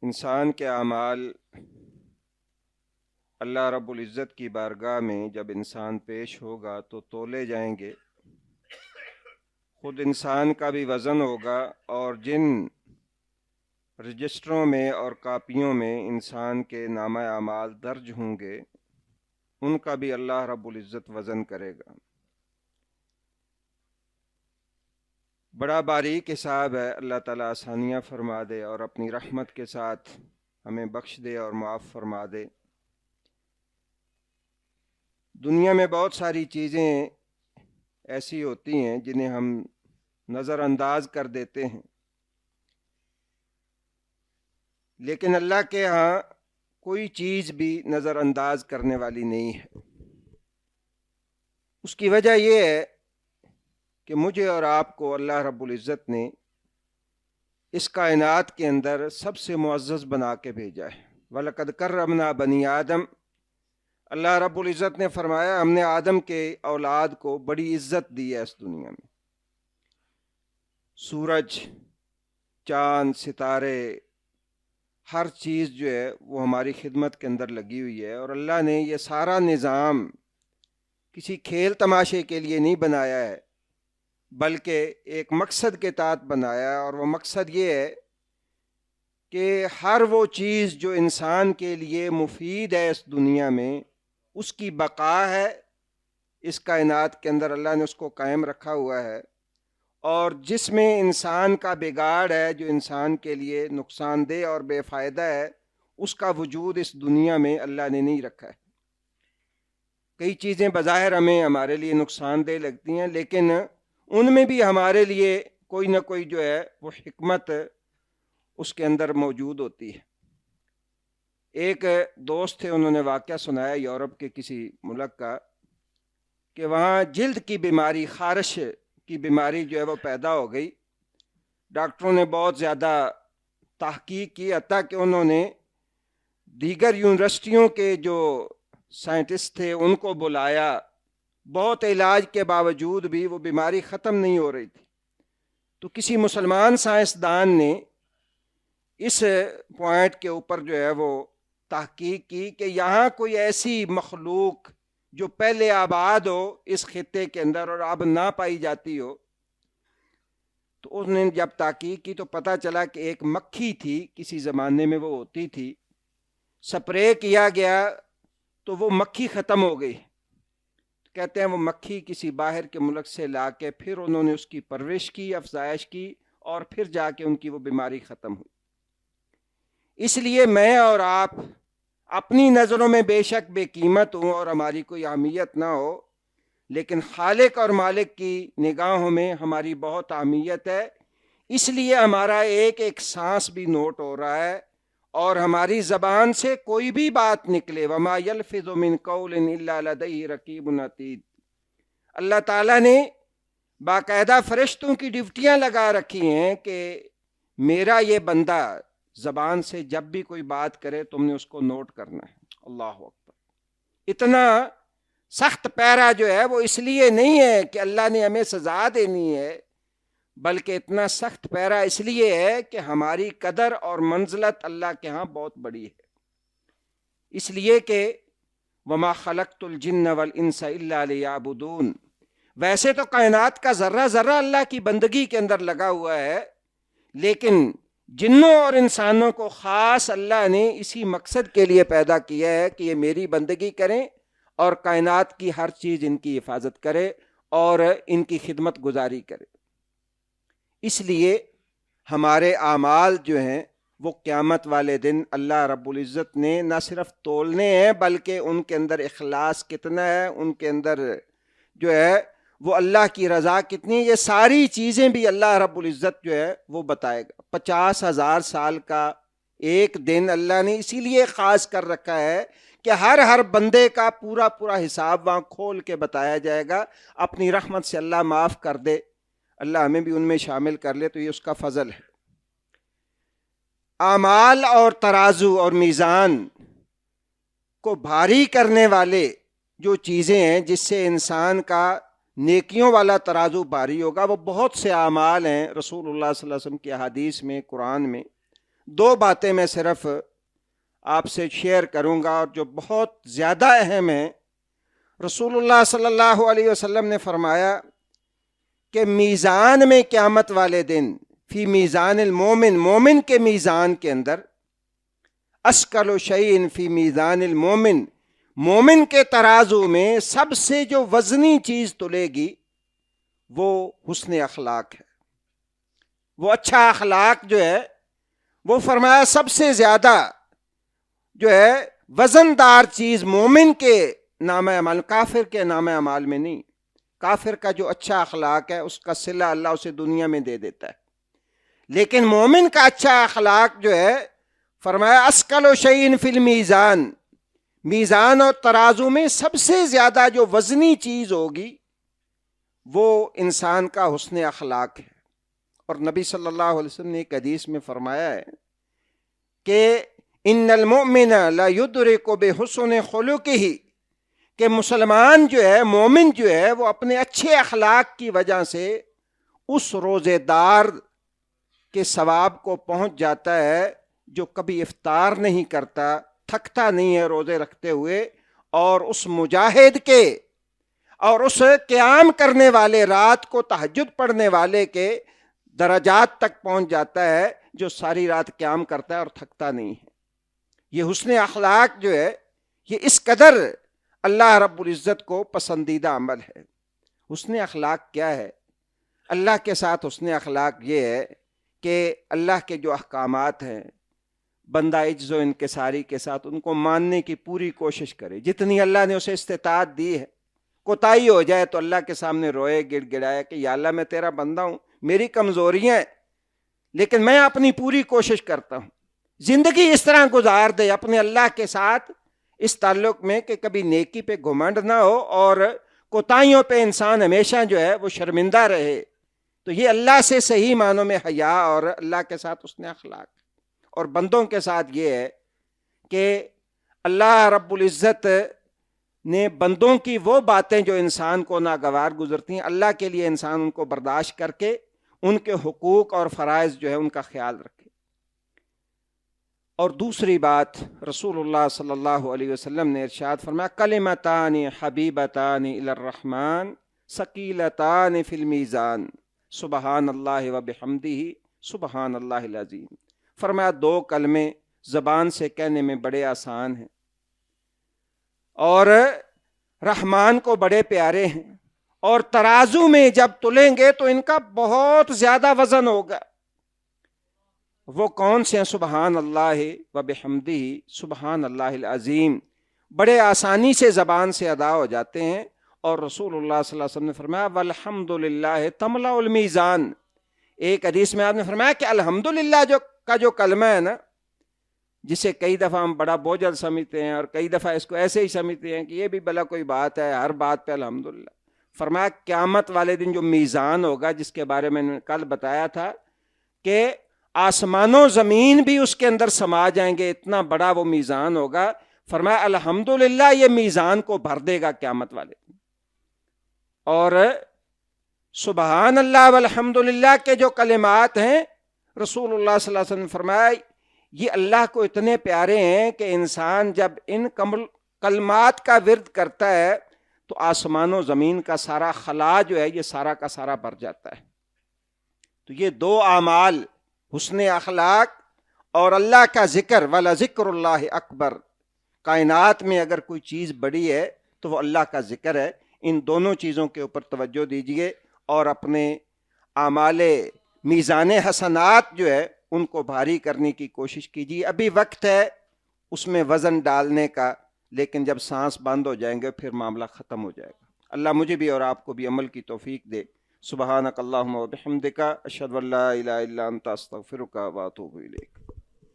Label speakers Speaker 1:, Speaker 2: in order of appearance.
Speaker 1: انسان کے اعمال اللہ رب العزت کی بارگاہ میں جب انسان پیش ہوگا تو تولے جائیں گے. خود انسان کا بھی وزن ہوگا اور جن رجسٹروں میں اور کاپیوں میں انسان کے نامہ اعمال درج ہوں گے ان کا بھی اللہ رب العزت وزن کرے گا. بڑا باریک حساب ہے. اللہ تعالیٰ آسانیاں فرما دے اور اپنی رحمت کے ساتھ ہمیں بخش دے اور معاف فرما دے. دنیا میں بہت ساری چیزیں ایسی ہوتی ہیں جنہیں ہم نظر انداز کر دیتے ہیں، لیکن اللہ کے ہاں کوئی چیز بھی نظر انداز کرنے والی نہیں ہے. اس کی وجہ یہ ہے کہ مجھے اور آپ کو اللہ رب العزت نے اس کائنات کے اندر سب سے معزز بنا کے بھیجا ہے. وَلَقَدْ كَرَّمْنَا بَنِي آدم. اللہ رب العزت نے فرمایا ہم نے آدم کے اولاد کو بڑی عزت دی ہے اس دنیا میں. سورج، چاند، ستارے، ہر چیز جو ہے وہ ہماری خدمت کے اندر لگی ہوئی ہے، اور اللہ نے یہ سارا نظام کسی کھیل تماشے کے لیے نہیں بنایا ہے بلکہ ایک مقصد کے تحت بنایا ہے. اور وہ مقصد یہ ہے کہ ہر وہ چیز جو انسان کے لیے مفید ہے اس دنیا میں اس کی بقا ہے. اس کائنات کے اندر اللہ نے اس کو قائم رکھا ہوا ہے، اور جس میں انسان کا بگاڑ ہے، جو انسان کے لیے نقصان دہ اور بے فائدہ ہے، اس کا وجود اس دنیا میں اللہ نے نہیں رکھا ہے. کئی چیزیں بظاہر ہمارے لیے نقصان دہ لگتی ہیں، لیکن ان میں بھی ہمارے لیے کوئی نہ کوئی جو ہے وہ حکمت اس کے اندر موجود ہوتی ہے. ایک دوست تھے، انہوں نے واقعہ سنایا یورپ کے کسی ملک کا کہ وہاں جلد کی بیماری، خارش کی بیماری جو ہے وہ پیدا ہو گئی. ڈاکٹروں نے بہت زیادہ تحقیق کی، حتیٰ کہ انہوں نے دیگر یونیورسٹیوں کے جو سائنٹسٹ تھے ان کو بلایا. بہت علاج کے باوجود بھی وہ بیماری ختم نہیں ہو رہی تھی. تو کسی مسلمان سائنسدان نے اس پوائنٹ کے اوپر جو ہے وہ تحقیق کی کہ یہاں کوئی ایسی مخلوق جو پہلے آباد ہو اس خطے کے اندر اور اب نہ پائی جاتی ہو. تو اس نے جب تحقیق کی تو پتہ چلا کہ ایک مکھی تھی، کسی زمانے میں وہ ہوتی تھی، سپرے کیا گیا تو وہ مکھی ختم ہو گئی. کہتے ہیں وہ مکھی کسی باہر کے ملک سے لا کے پھر انہوں نے اس کی پرورش کی، افزائش کی، اور پھر جا کے ان کی وہ بیماری ختم ہوئی. اس لیے میں اور آپ اپنی نظروں میں بے شک بے قیمت ہوں اور ہماری کوئی اہمیت نہ ہو، لیکن خالق اور مالک کی نگاہوں میں ہماری بہت اہمیت ہے. اس لیے ہمارا ایک ایک سانس بھی نوٹ ہو رہا ہے، اور ہماری زبان سے کوئی بھی بات نکلے وما یلفظ من قول الا لدیہ رقیب عتید. اللہ تعالیٰ نے باقاعدہ فرشتوں کی ڈیوٹیاں لگا رکھی ہیں کہ میرا یہ بندہ زبان سے جب بھی کوئی بات کرے تم نے اس کو نوٹ کرنا ہے. اللہ اکبر. اتنا سخت پیرا جو ہے وہ اس لیے نہیں ہے کہ اللہ نے ہمیں سزا دینی ہے، بلکہ اتنا سخت پیرا اس لیے ہے کہ ہماری قدر اور منزلت اللہ کے ہاں بہت بڑی ہے. اس لیے کہ وما خلقت الجن والانس الا لیعبدون. ویسے تو کائنات کا ذرہ ذرہ اللہ کی بندگی کے اندر لگا ہوا ہے، لیکن جنوں اور انسانوں کو خاص اللہ نے اسی مقصد کے لیے پیدا کیا ہے کہ یہ میری بندگی کریں اور کائنات کی ہر چیز ان کی حفاظت کرے اور ان کی خدمت گزاری کرے. اس لیے ہمارے اعمال جو ہیں وہ قیامت والے دن اللہ رب العزت نے نہ صرف تولنے ہیں بلکہ ان کے اندر اخلاص کتنا ہے، ان کے اندر جو ہے وہ اللہ کی رضا کتنی، یہ ساری چیزیں بھی اللہ رب العزت جو ہے وہ بتائے گا. 50,000 سال کا ایک دن اللہ نے اسی لیے خاص کر رکھا ہے کہ ہر بندے کا پورا حساب وہاں کھول کے بتایا جائے گا. اپنی رحمت سے اللہ معاف کر دے، اللہ ہمیں بھی ان میں شامل کر لے تو یہ اس کا فضل ہے. اعمال اور ترازو اور میزان کو بھاری کرنے والے جو چیزیں ہیں جس سے انسان کا نیکیوں والا ترازو بھاری ہوگا، وہ بہت سے اعمال ہیں. رسول اللہ صلی اللہ علیہ وسلم کی احادیث میں، قرآن میں دو باتیں میں صرف آپ سے شیئر کروں گا اور جو بہت زیادہ اہم ہیں۔ رسول اللہ صلی اللہ علیہ وسلم نے فرمایا کہ میزان میں قیامت والے دن، فی میزان المومن، مومن کے میزان کے اندر، اسکل شیء فی میزان المومن، مومن کے ترازو میں سب سے جو وزنی چیز تلے گی وہ حسن اخلاق ہے، وہ اچھا اخلاق جو ہے، وہ فرمایا سب سے زیادہ جو ہے وزندار چیز مومن کے نامہ اعمال، کافر کے نامہ اعمال میں نہیں۔ کافر کا جو اچھا اخلاق ہے اس کا صلہ اللہ اسے دنیا میں دے دیتا ہے، لیکن مومن کا اچھا اخلاق جو ہے، فرمایا اسکل شیء فی المیزان، میزان اور ترازو میں سب سے زیادہ جو وزنی چیز ہوگی وہ انسان کا حسن اخلاق ہے۔ اور نبی صلی اللہ علیہ وسلم نے ایک حدیث میں فرمایا ہے کہ ان المؤمن لا یدرک بحسن خلقہ، کہ مسلمان جو ہے، مومن جو ہے، وہ اپنے اچھے اخلاق کی وجہ سے اس روزے دار کے ثواب کو پہنچ جاتا ہے جو کبھی افطار نہیں کرتا، تھکتا نہیں ہے روزے رکھتے ہوئے، اور اس مجاہد کے اور اس قیام کرنے والے، رات کو تہجد پڑھنے والے کے درجات تک پہنچ جاتا ہے جو ساری رات قیام کرتا ہے اور تھکتا نہیں ہے۔ یہ حسن اخلاق جو ہے، یہ اس قدر اللہ رب العزت کو پسندیدہ عمل ہے۔ حسن اخلاق کیا ہے؟ اللہ کے ساتھ حسن اخلاق یہ ہے کہ اللہ کے جو احکامات ہیں، بندہ عجز و انکساری کے ساتھ ان کو ماننے کی پوری کوشش کرے، جتنی اللہ نے اسے استطاعت دی ہے۔ کوتاہی ہو جائے تو اللہ کے سامنے روئے، گڑ گڑائے کہ یا اللہ میں تیرا بندہ ہوں، میری کمزوریاں ہیں، لیکن میں اپنی پوری کوشش کرتا ہوں۔ زندگی اس طرح گزار دے اپنے اللہ کے ساتھ اس تعلق میں کہ کبھی نیکی پہ گھمنڈ نہ ہو اور کوتاہیوں پہ انسان ہمیشہ جو ہے وہ شرمندہ رہے۔ تو یہ اللہ سے صحیح معنوں میں حیا اور اللہ کے ساتھ حسن اخلاق۔ اور بندوں کے ساتھ یہ ہے کہ اللہ رب العزت نے بندوں کی وہ باتیں جو انسان کو ناگوار گزرتی ہیں، اللہ کے لیے انسان ان کو برداشت کر کے ان کے حقوق اور فرائض جو ہے ان کا خیال رکھے۔ اور دوسری بات، رسول اللہ صلی اللہ علیہ وسلم نے ارشاد فرمایا کلمتان حبیبتان الی الرحمن ثقیلتان فی المیزان سبحان اللہ و بحمدہ سبحان اللہ العظیم۔ فرمایا دو کلمے زبان سے کہنے میں بڑے آسان ہیں اور رحمان کو بڑے پیارے ہیں، اور ترازو میں جب تلیں گے تو ان کا بہت زیادہ وزن ہوگا۔ وہ کون سے ہیں؟ سبحان اللہ و بحمدہ سبحان اللہ العظیم، بڑے آسانی سے زبان سے ادا ہو جاتے ہیں۔ اور رسول اللہ صلی اللہ علیہ وسلم نے فرمایا والحمد للہ تملأ المیزان۔ ایک حدیث میں آپ نے فرمایا کہ الحمدللہ کا جو کلمہ ہے نا، جسے کئی دفعہ ہم بڑا بوجھل سمجھتے ہیں اور کئی دفعہ اس کو ایسے ہی سمجھتے ہیں کہ یہ بھی بلا کوئی بات ہے، ہر بات پہ الحمدللہ۔ فرمایا قیامت والے دن جو میزان ہوگا، جس کے بارے میں نے کل بتایا تھا کہ آسمان و زمین بھی اس کے اندر سما جائیں گے، اتنا بڑا وہ میزان ہوگا۔ فرمایا الحمدللہ یہ میزان کو بھر دے گا قیامت والے دن۔ اور سبحان اللہ والحمدللہ کے جو کلمات ہیں، رسول اللہ صلی اللہ علیہ وسلم نے فرمایا یہ اللہ کو اتنے پیارے ہیں کہ انسان جب ان کلمات کا ورد کرتا ہے تو آسمان و زمین کا سارا خلا جو ہے یہ سارا کا سارا بھر جاتا ہے۔ تو یہ دو اعمال، حسن اخلاق اور اللہ کا ذکر، وَلَذِكْرُ اللَّهِ اکبر، کائنات میں اگر کوئی چیز بڑی ہے تو وہ اللہ کا ذکر ہے۔ ان دونوں چیزوں کے اوپر توجہ دیجئے اور اپنے اعمال میزان حسنات جو ہے ان کو بھاری کرنے کی کوشش کیجیے۔ ابھی وقت ہے اس میں وزن ڈالنے کا، لیکن جب سانس بند ہو جائیں گے پھر معاملہ ختم ہو جائے گا۔ اللہ مجھے بھی اور آپ کو بھی عمل کی توفیق دے۔ سبحانک اللہم و بحمدک، اشہد ان لا الہ الا انت، استغفرک و اتوب الیک۔